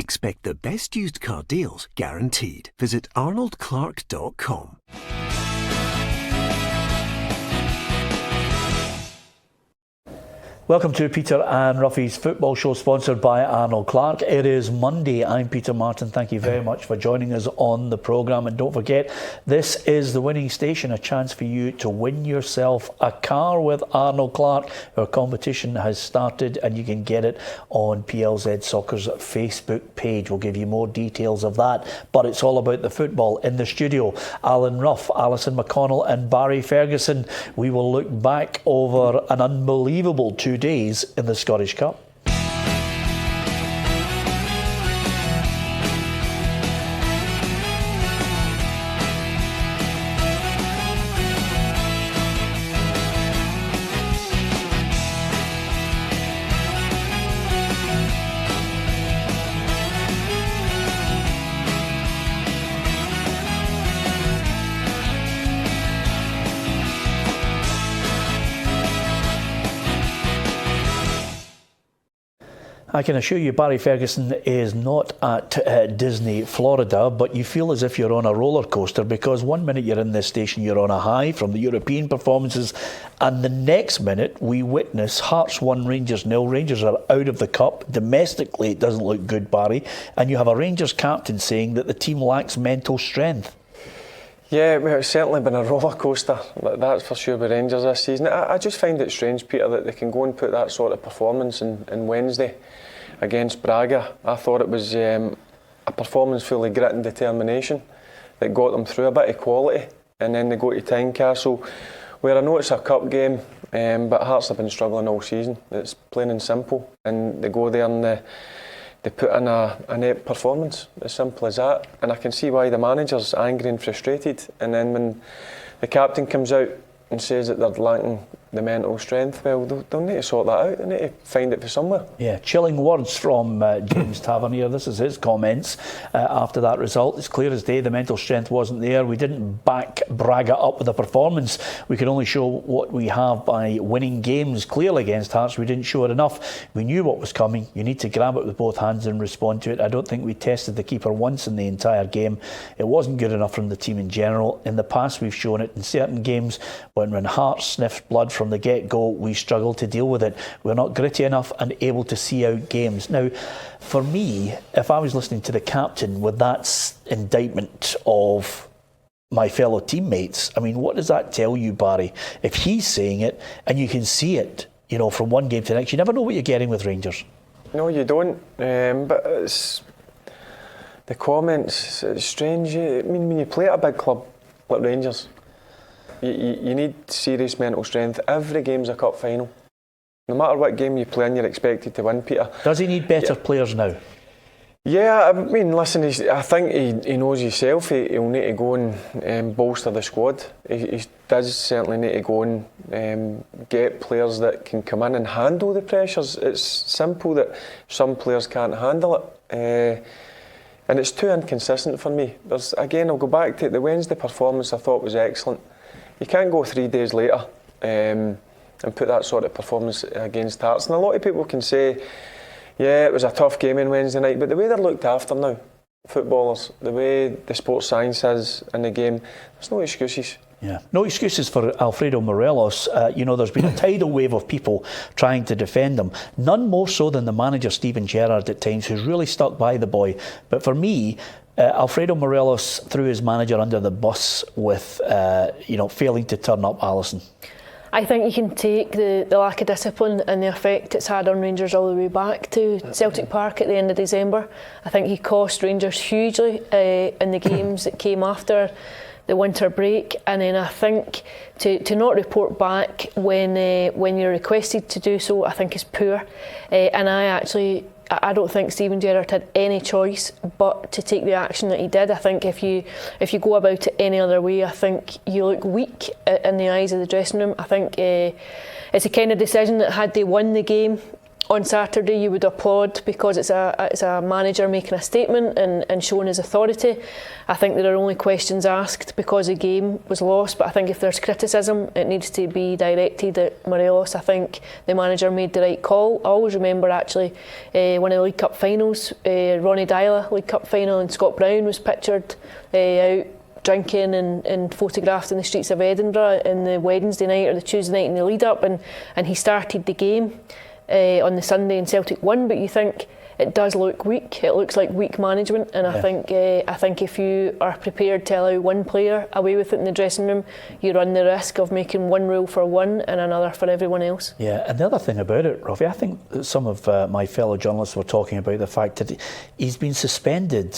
Expect the best used car deals guaranteed. Visit arnoldclark.com. Welcome to Peter and Roughie's football show, sponsored by Arnold Clark. It is Monday. I'm Peter Martin. Thank you very much for joining us on the programme. And don't forget, this is the winning station, a chance for you to win yourself a car with Arnold Clark. Our competition has started and you can get it on PLZ Soccer's Facebook page. We'll give you more details of that. But it's all about the football. In the studio, Alan Rough, Alison McConnell and Barry Ferguson. We will look back over an unbelievable 2 days in the Scottish Cup. I can assure you Barry Ferguson is not at Disney, Florida, but you feel as if you're on a roller coaster, because 1 minute you're in this station, you're on a high from the European performances, and the next minute we witness Hearts 1, Rangers 0. Rangers are out of the cup. Domestically it doesn't look good, Barry, and you have a Rangers captain saying that the team lacks mental strength. Yeah, well, it's certainly been a roller coaster, that's for sure, with Rangers this season. I just find it strange, Peter, that they can go and put that sort of performance in Wednesday against Braga. I thought it was a performance full of grit and determination that got them through, a bit of quality, and then they go to Tynecastle, where I know it's a cup game, but Hearts have been struggling all season. It's plain and simple, and they go there and they put in a net performance, as simple as that. And I can see why the manager's angry and frustrated. And then when the captain comes out and says that they're lacking the mental strength, well, they'll need to sort that out. They need to find it for somewhere. Yeah, chilling words from James Tavernier. This is his comments after that result. It's clear as day the mental strength wasn't there. We didn't back Braga up with a performance. We could only show what we have by winning games. Clearly against Hearts, we didn't show it enough. We knew what was coming. You need to grab it with both hands and respond to it. I don't think we tested the keeper once in the entire game. It wasn't good enough from the team in general. In the past, we've shown it in certain games when Hearts sniffed blood from the get-go, we struggle to deal with it. We're not gritty enough and able to see out games. Now, for me, if I was listening to the captain with that indictment of my fellow teammates, I mean, what does that tell you, Barry? If he's saying it and you can see it, you know, from one game to the next, you never know what you're getting with Rangers. No, you don't. But it's the comments, it's strange. I mean, when you play at a big club like Rangers, you need serious mental strength. Every game's a cup final. No matter what game you play in, you're expected to win, Peter. Does he need better players now? Yeah, I mean, listen, I think he knows himself. He'll need to go and bolster the squad. He does certainly need to go and get players that can come in and handle the pressures. It's simple that some players can't handle it. And it's too inconsistent for me. Again, I'll go back to the Wednesday performance. I thought was excellent. You can't go 3 days later and put that sort of performance against Hearts. And a lot of people can say, yeah, it was a tough game on Wednesday night, but the way they're looked after now, footballers, the way the sports science is in the game, there's no excuses. Yeah, no excuses for Alfredo Morelos. You know, there's been a tidal wave of people trying to defend him. None more so than the manager, Steven Gerrard, at times, who's really stuck by the boy. But for me, Alfredo Morelos threw his manager under the bus with, failing to turn up, Alison. I think you can take the lack of discipline and the effect it's had on Rangers all the way back to Celtic Park at the end of December. I think he cost Rangers hugely in the games that came after the winter break, and then I think to not report back when you're requested to do so, I think is poor. And I don't think Steven Gerrard had any choice but to take the action that he did. I think if you go about it any other way, I think you look weak in the eyes of the dressing room. I think it's a kind of decision that had they won the game on Saturday you would applaud because it's a manager making a statement and showing his authority. I think there are only questions asked because the game was lost, but I think if there's criticism, it needs to be directed at Morelos. I think the manager made the right call. I always remember actually one of the League Cup finals, Ronnie Dyla League Cup final, and Scott Brown was pictured out drinking and photographed in the streets of Edinburgh in the Wednesday night or the Tuesday night in the lead up, and he started the game on the Sunday and Celtic won, but you think it does look weak. It looks like weak management, and I think if you are prepared to allow one player away with it in the dressing room, you run the risk of making one rule for one and another for everyone else. Yeah, and the other thing about it, Roughie, I think that some of my fellow journalists were talking about the fact that he's been suspended,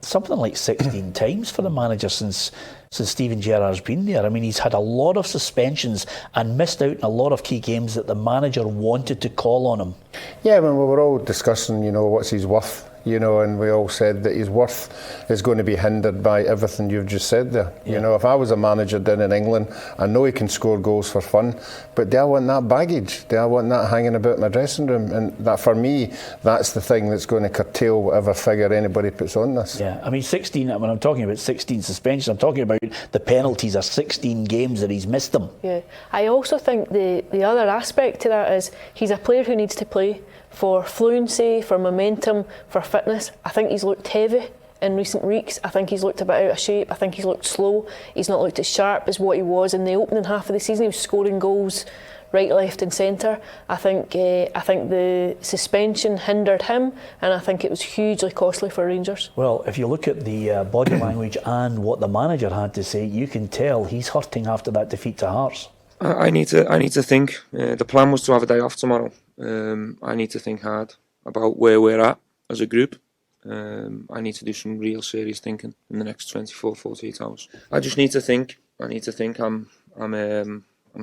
something like 16 times for the manager since Steven Gerrard's been there. I mean, he's had a lot of suspensions and missed out on a lot of key games that the manager wanted to call on him. Yeah, when we were all discussing, what's his worth, and we all said that his worth is going to be hindered by everything you've just said there. Yeah. If I was a manager down in England, I know he can score goals for fun, but do I want that baggage? Do I want that hanging about my dressing room? And that, for me, that's the thing that's going to curtail whatever figure anybody puts on this. Yeah, I mean, 16, when I'm talking about 16 suspensions, I'm talking about the penalties are 16 games that he's missed them. Yeah, I also think the other aspect to that is he's a player who needs to play for fluency, for momentum, for fitness. I think he's looked heavy in recent weeks. I think he's looked a bit out of shape. I think he's looked slow. He's not looked as sharp as what he was in the opening half of the season. He was scoring goals right, left and centre. I think the suspension hindered him, and I think it was hugely costly for Rangers. Well, if you look at the body language and what the manager had to say, you can tell he's hurting after that defeat to Hearts. I need to think. The plan was to have a day off tomorrow. I need to think hard about where we're at as a group. I need to do some real serious thinking in the next 24, 48 hours. I just need to think. I need to think. I'm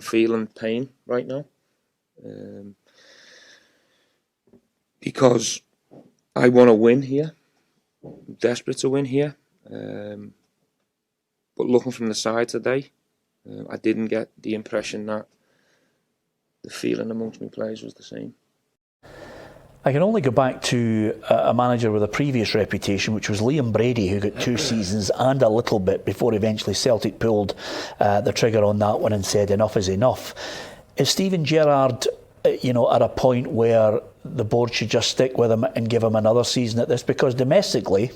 feeling pain right now, because I want to win here. I'm desperate to win here. But looking from the side today, I didn't get the impression that the feeling amongst my players was the same. I can only go back to a manager with a previous reputation, which was Liam Brady, who got 2 seasons and a little bit before eventually Celtic pulled the trigger on that one and said enough is enough. Is Steven Gerrard, at a point where the board should just stick with him and give him another season at this? Because domestically,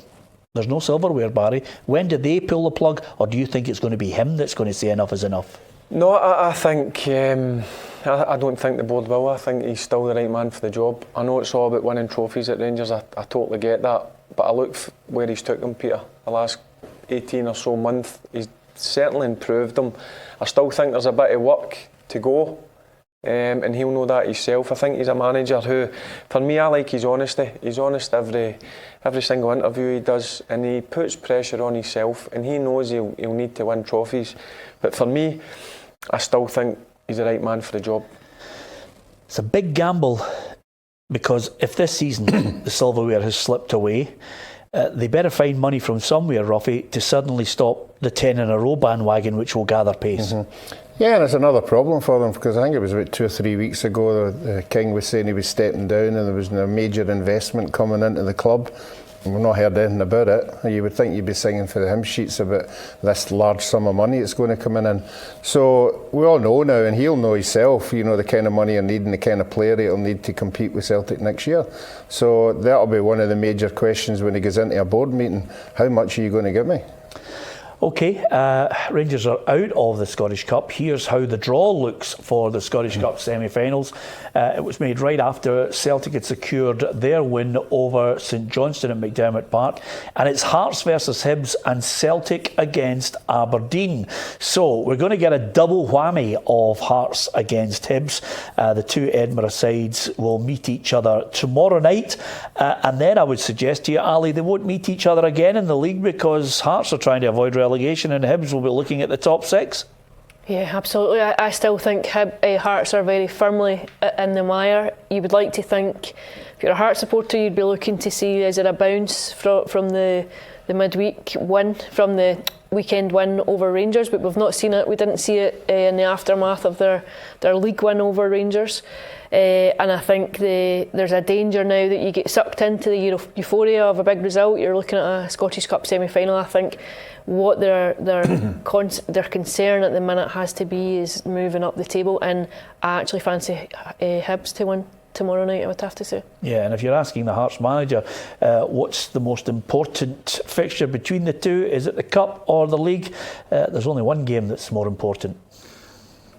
there's no silverware, Barry. When do they pull the plug, or do you think it's going to be him that's going to say enough is enough? No, I think I don't think the board will. I think he's still the right man for the job. I know it's all about winning trophies at Rangers. I totally get that. But I look where he's took them, Peter. The last 18 or so months, he's certainly improved them. I still think there's a bit of work to go, and he'll know that himself. I think he's a manager who, for me, I like his honesty. He's honest every single interview he does, and he puts pressure on himself, and he knows he'll need to win trophies. But for me, I still think he's the right man for the job. It's a big gamble, because if this season the silverware has slipped away, they better find money from somewhere, Roughie, to suddenly stop the 10 in a row bandwagon, which will gather pace. Mm-hmm. Yeah, and it's another problem for them, because I think it was about 2 or 3 weeks ago the King was saying he was stepping down and there was a major investment coming into the club. And we've not heard anything about it. You would think you'd be singing for the hymn sheets about this large sum of money that's going to come in. So we all know now, and he'll know himself, the kind of money he'll need and the kind of player he'll need to compete with Celtic next year. So that'll be one of the major questions when he goes into a board meeting. How much are you going to give me? OK, Rangers are out of the Scottish Cup. Here's how the draw looks for the Scottish Cup semi-finals. It was made right after Celtic had secured their win over St Johnstone at McDermott Park. And it's Hearts versus Hibs and Celtic against Aberdeen. So we're going to get a double whammy of Hearts against Hibs. The two Edinburgh sides will meet each other tomorrow night. And then I would suggest to you, Ali, they won't meet each other again in the league, because Hearts are trying to avoid relegation and Hibs will be looking at the top 6. Yeah, absolutely. I still think Hearts are very firmly in the mire. You would like to think, if you're a Hearts supporter, you'd be looking to see, is it a bounce from the midweek win, from the weekend win over Rangers, but we've not seen it. We didn't see it in the aftermath of their league win over Rangers. And I think there's a danger now that you get sucked into the euphoria of a big result. You're looking at a Scottish Cup semi-final. I think what their concern at the minute has to be is moving up the table, and I actually fancy Hibs to win tomorrow night, I would have to say. Yeah, and if you're asking the Hearts manager, what's the most important fixture between the two? Is it the Cup or the League? There's only one game that's more important.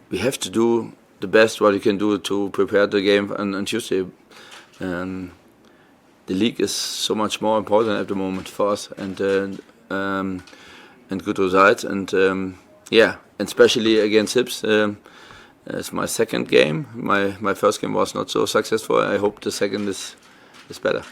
We have to do the best what we can do to prepare the game on Tuesday. The league is so much more important at the moment for us, and good results, and especially against Hibs. It's my second game. My first game was not so successful. I hope the second is better.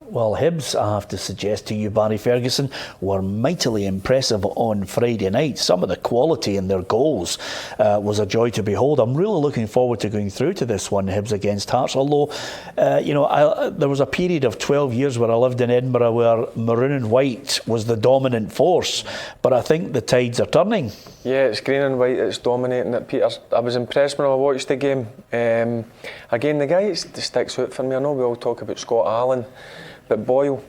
Well, Hibs, I have to suggest to you, Barry Ferguson, were mightily impressive on Friday night. Some of the quality in their goals was a joy to behold. I'm really looking forward to going through to this one, Hibs against Hearts. Although, there was a period of 12 years where I lived in Edinburgh where maroon and white was the dominant force. But I think the tides are turning. Yeah, it's green and white that's dominating it, Peter. I was impressed when I watched the game. Again, the guy that sticks out for me, I know we all talk about Scott Allen, but Boyle,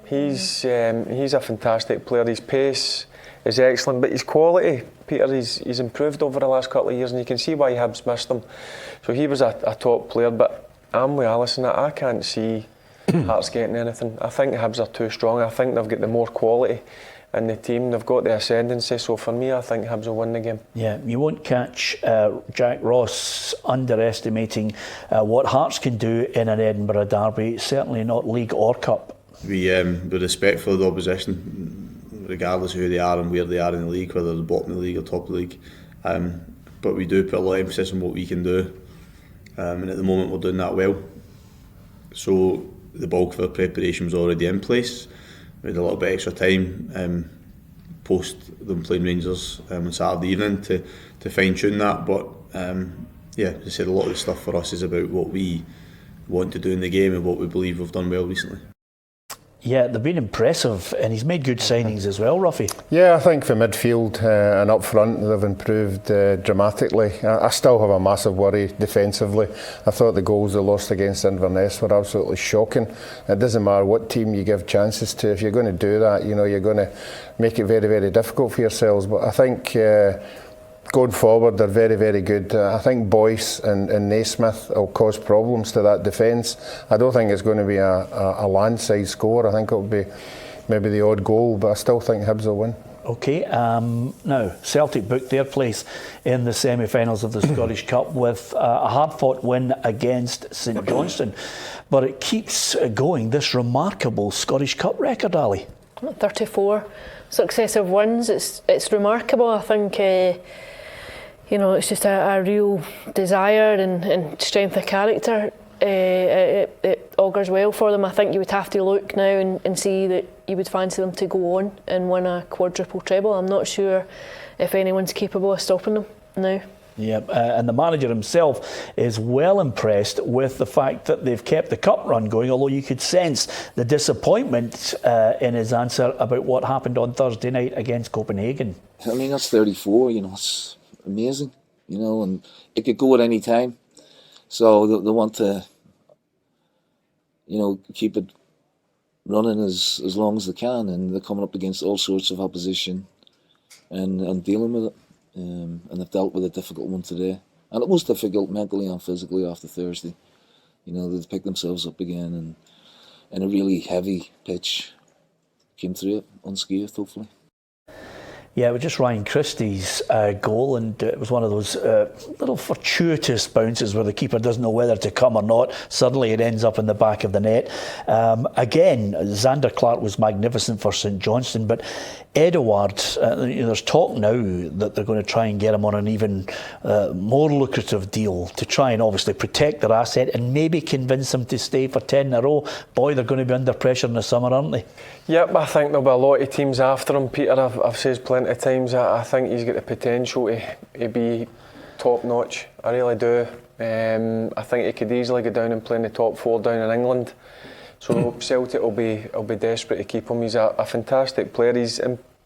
he's a fantastic player. His pace is excellent, but his quality, Peter, he's improved over the last couple of years, and you can see why Hibs missed him. So he was a top player, but I'm with Alison. I can't see Hearts getting anything. I think Hibs are too strong. I think they've got the more quality in the team. They've got the ascendancy. So for me, I think Hibs will win the game. Yeah, you won't catch Jack Ross underestimating what Hearts can do in an Edinburgh derby. Certainly not League or Cup. We respect for the opposition, regardless of who they are and where they are in the league, whether they're bottom of the league or top of the league. But we do put a lot of emphasis on what we can do, and at the moment we're doing that well. So the bulk of our preparation was already in place. We had a little bit extra time post them playing Rangers on Saturday evening to fine tune that. But as I said, a lot of the stuff for us is about what we want to do in the game and what we believe we've done well recently. Yeah, they've been impressive, and he's made good signings as well, Roughie. Yeah, I think for midfield and up front they've improved dramatically. I still have a massive worry defensively. I thought the goals they lost against Inverness were absolutely shocking. It doesn't matter what team you give chances to. If you're going to do that, you're going to make it very, very difficult for yourselves. But I think going forward, they're very, very good. I think Boyce and Naismith will cause problems to that defence. I don't think it's going to be a landslide score. I think it'll be maybe the odd goal, but I still think Hibs will win. Okay, now Celtic booked their place in the semi-finals of the Scottish Cup with a hard-fought win against St Johnstone. But it keeps going, this remarkable Scottish Cup record, Ali. 34 successive wins. It's remarkable. I think it's just a real desire and strength of character. It augurs well for them. I think you would have to look now and see that you would fancy them to go on and win a quadruple treble. I'm not sure if anyone's capable of stopping them now. Yeah, and the manager himself is well impressed with the fact that they've kept the cup run going, although you could sense the disappointment in his answer about what happened on Thursday night against Copenhagen. I mean, that's 34, it's amazing, and it could go at any time. So they want to, keep it running as long as they can, and they're coming up against all sorts of opposition and dealing with it. And they've dealt with a difficult one today. And it was difficult mentally and physically after Thursday. They've picked themselves up again and in a really heavy pitch came through it unscathed, hopefully. Yeah, it was just Ryan Christie's goal, and it was one of those little fortuitous bounces where the keeper doesn't know whether to come or not. Suddenly it ends up in the back of the net. Again, Xander Clark was magnificent for St Johnstone, but Edouard, there's talk now that they're going to try and get him on an even more lucrative deal to try and obviously protect their asset and maybe convince him to stay for 10 in a row. Boy, they're going to be under pressure in the summer, aren't they? Yep, I think there'll be a lot of teams after him, Peter. I've said plenty of times that I think he's got the potential to be top notch. I really do. I think he could easily go down and play in the top 4 down in England. So Celtic will be desperate to keep him. He's a fantastic player. He's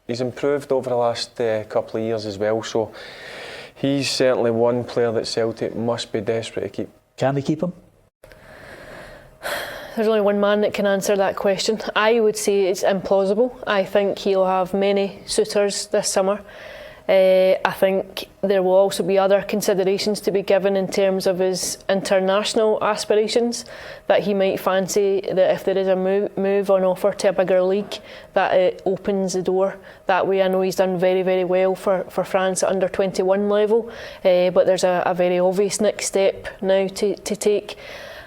he's improved over the last couple of years as well. So he's certainly one player that Celtic must be desperate to keep. Can they keep him? There's only one man that can answer that question. I would say it's implausible. I think he'll have many suitors this summer. I think there will also be other considerations to be given in terms of his international aspirations, that he might fancy that if there is a move on offer to a bigger league, that it opens the door that way. I know he's done very, very well for France at under 21 level, but there's a very obvious next step now to take.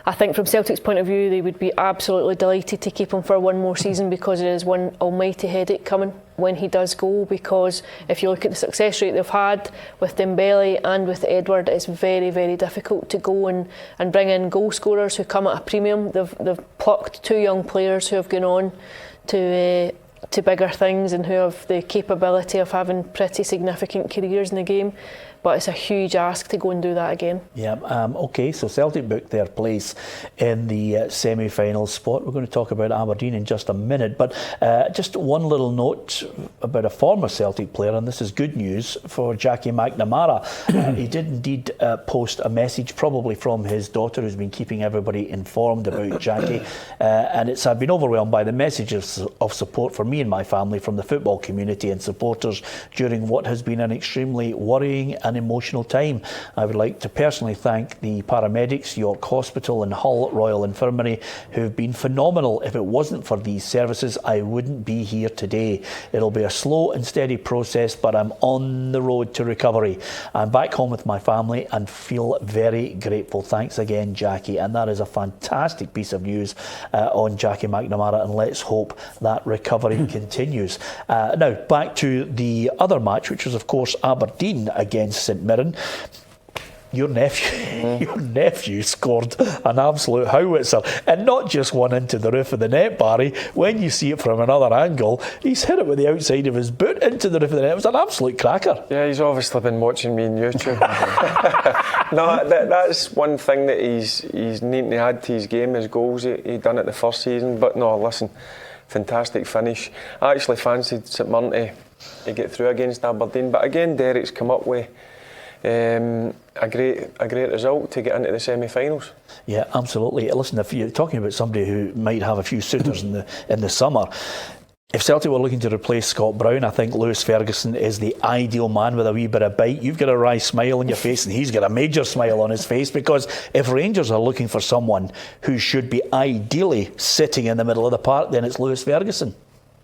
I think from Celtic's point of view, they would be absolutely delighted to keep him for one more season, because it is one almighty headache coming when he does go. Because if you look at the success rate they've had with Dembele and with Edward, it's very, very difficult to go and bring in goal scorers who come at a premium. They've plucked 2 young players who have gone on to bigger things and who have the capability of having pretty significant careers in the game. But it's a huge ask to go and do that again. Yeah, OK, so Celtic booked their place in the semi-final spot. We're going to talk about Aberdeen in just a minute, but just one little note about a former Celtic player, and this is good news for Jackie McNamara. He did indeed post a message, probably from his daughter, who's been keeping everybody informed about Jackie, and I've been overwhelmed by the messages of support for me and my family from the football community and supporters during what has been an extremely worrying and emotional time. I would like to personally thank the paramedics, York Hospital and Hull Royal Infirmary, who've been phenomenal. If it wasn't for these services, I wouldn't be here today. It'll be a slow and steady process, but I'm on the road to recovery. I'm back home with my family and feel very grateful. Thanks again, Jackie. And that is a fantastic piece of news on Jackie McNamara, and let's hope that recovery continues. Now, back to the other match, which was, of course, Aberdeen against St Mirren. Your nephew scored an absolute howitzer, and not just one into the roof of the net, Barry. When you see it from another angle, he's hit it with the outside of his boot into the roof of the net. It was an absolute cracker. Yeah, he's obviously been watching me on YouTube. No, that's one thing that he's needing to add to his game, his goals. He done it the first season, but no, listen, fantastic finish. I actually fancied St Mirren to get through against Aberdeen, but again, Derek's come up with a great result to get into the semi-finals. Yeah, absolutely. Listen, if you're talking about somebody who might have a few suitors in the summer, if Celtic were looking to replace Scott Brown, I think Lewis Ferguson is the ideal man with a wee bit of bite. You've got a wry smile on your face and he's got a major smile on his face, because if Rangers are looking for someone who should be ideally sitting in the middle of the park, then it's Lewis Ferguson.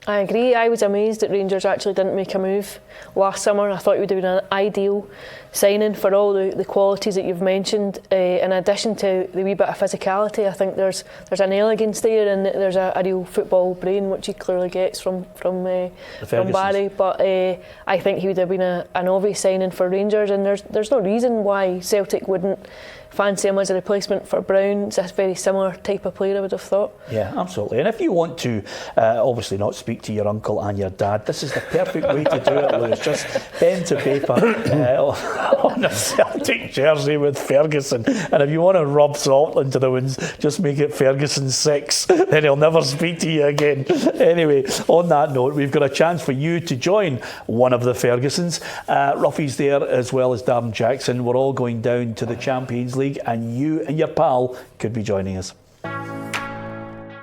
I agree. I was amazed that Rangers actually didn't make a move last summer. I thought it would have been an ideal signing for all the qualities that you've mentioned. In addition to the wee bit of physicality, I think there's an elegance there, and there's a real football brain, which he clearly gets from Barry. But I think he would have been an obvious signing for Rangers, and there's no reason why Celtic wouldn't fancy him as a replacement for Brown. It's a very similar type of player, I would have thought. Yeah, absolutely. And if you want to obviously not speak to your uncle and your dad, this is the perfect way to do it, Lewis. Just pen to paper on a Celtic jersey with Ferguson, and if you want to rub salt into the wounds, just make it Ferguson 6, then he'll never speak to you again. Anyway, on that note, we've got a chance for you to join one of the Fergusons. Roughie's there, as well as Darren Jackson. We're all going down to the Champions League, and you and your pal could be joining us.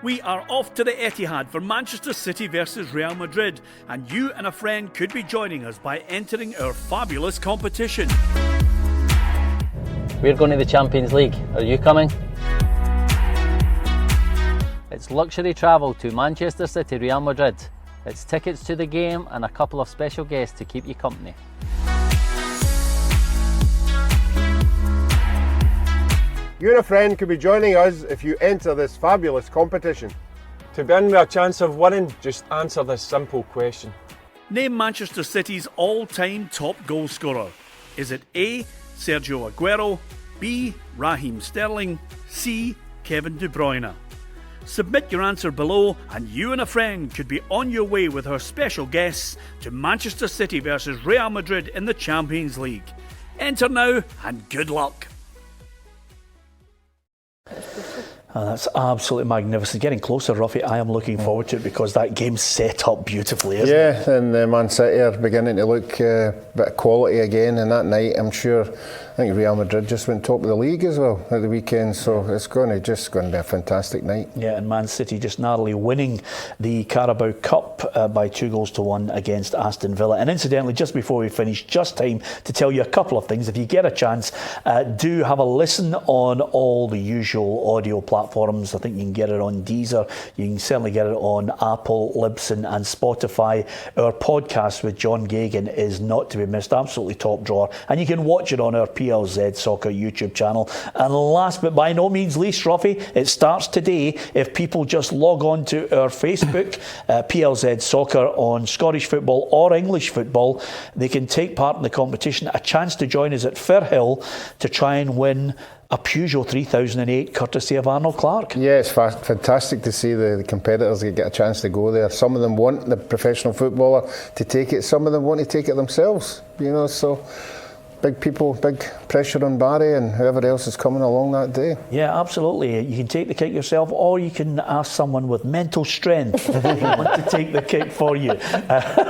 We are off to the Etihad for Manchester City versus Real Madrid, and you and a friend could be joining us by entering our fabulous competition. We're going to the Champions League. Are you coming? It's luxury travel to Manchester City, Real Madrid. It's tickets to the game and a couple of special guests to keep you company. You and a friend could be joining us if you enter this fabulous competition. To be in with a chance of winning, just answer this simple question. Name Manchester City's all-time top goal scorer. Is it A, Sergio Aguero, B, Raheem Sterling, C, Kevin De Bruyne? Submit your answer below, and you and a friend could be on your way with our special guests to Manchester City versus Real Madrid in the Champions League. Enter now, and good luck. That's absolutely magnificent. Getting closer, Roughie. I am looking forward to it because that game's set up beautifully, isn't it? Yeah, and Man City are beginning to look a bit of quality again. And that night, I think Real Madrid just went top of the league as well at the weekend. So it's going to be a fantastic night. Yeah, and Man City just narrowly winning the Carabao Cup by 2-1 against Aston Villa. And incidentally, just before we finish, just time to tell you a couple of things. If you get a chance, do have a listen on all the usual audio platforms. I think you can get it on Deezer. You can certainly get it on Apple, Libsyn and Spotify. Our podcast with John Gagan is not to be missed. Absolutely top drawer. And you can watch it on our PLZ Soccer YouTube channel. And last but by no means least, Roughie, it starts today. If people just log on to our Facebook, PLZ Soccer on Scottish football or English football, they can take part in the competition. A chance to join us at Firhill to try and win a Peugeot 3008 courtesy of Arnold Clark. Yeah, it's fantastic to see the competitors get a chance to go there. Some of them want the professional footballer to take it, some of them want to take it themselves, so big pressure on Barry and whoever else is coming along that day. Yeah, absolutely. You can take the kick yourself, or you can ask someone with mental strength who want to take the kick for you.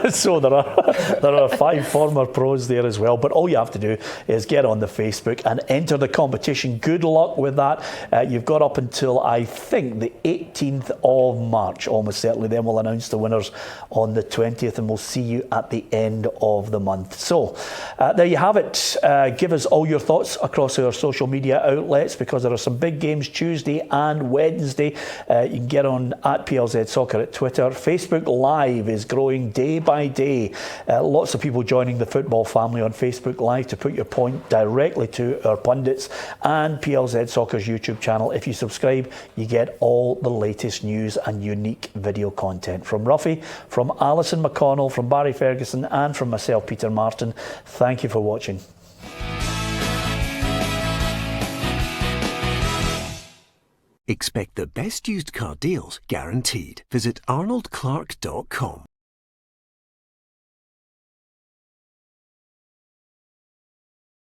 So there are 5 former pros there as well. But all you have to do is get on the Facebook and enter the competition. Good luck with that. You've got up until, I think, the 18th of March, almost certainly. Then we'll announce the winners on the 20th, and we'll see you at the end of the month. So there you have it. Give us all your thoughts across our social media outlets, because there are some big games Tuesday and Wednesday. You can get on at PLZ Soccer at Twitter. Facebook Live is growing day by day. Lots of people joining the football family on Facebook Live to put your point directly to our pundits, and PLZ Soccer's YouTube channel. If you subscribe, you get all the latest news and unique video content. From Roughie, from Alison McConnell, from Barry Ferguson and from myself, Peter Martin, thank you for watching. Expect the best used car deals guaranteed. Visit arnoldclark.com.